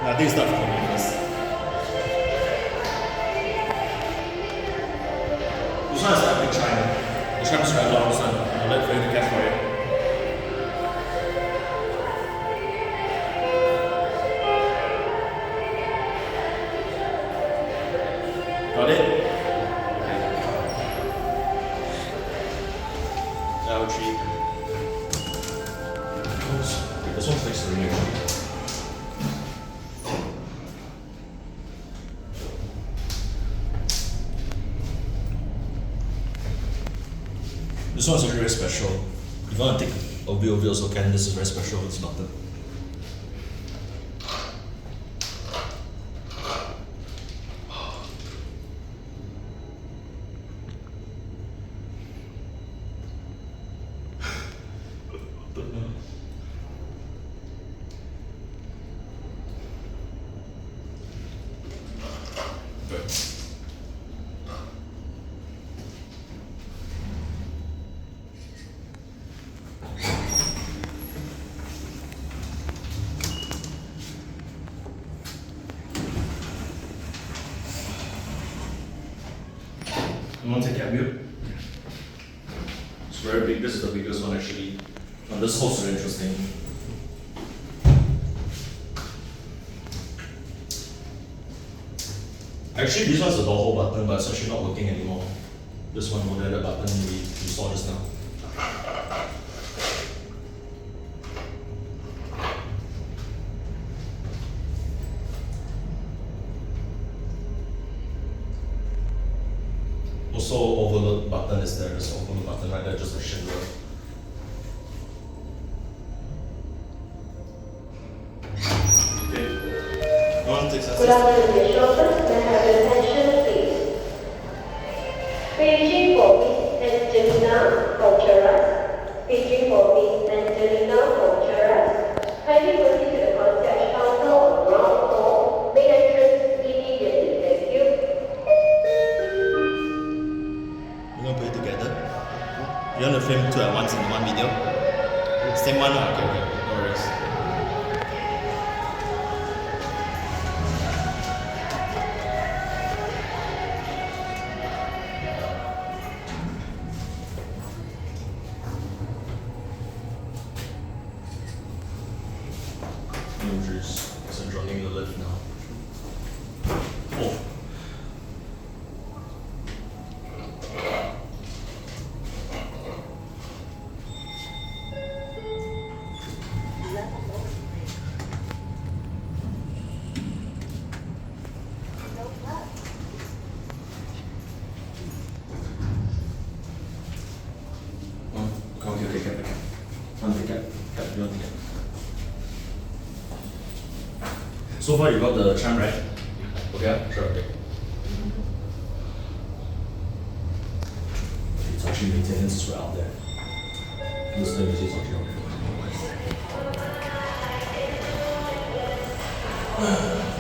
I think it's not for me first. This one is a big chime. The chime is very long, this one. I'll let Frank to catch for it. Got it? Okay. L3. This one's next to the new. This one's actually very special. If you want to take a view of it also can, this is very special, it's melted. You want to take a view? It's very big. This is the biggest one actually. And this hole's very interesting. Actually, this one's the door hole button, but it's actually not working anymore. This one, the button we saw just now. Also, overload button is there. There's an overload button right there, just a schindler. Okay. One takes us. Good afternoon, dear children. May I have your attention, please? Paging for Miss Angelina Culturas. Paging for Miss Angelina Culturas. Kindly proceed to the concierge counter on ground floor. Main entrance immediately. Thank you. We're gonna put it together. You want to film two at once in one video? Same one, okay, no worries. Just running the lift now. Oh. Okay, cap. One ticket. Cap, you want ticket. So far you got the chime, right? Okay, sure. Okay. Hitachi maintenance is right out there. This is the Hitachi out there.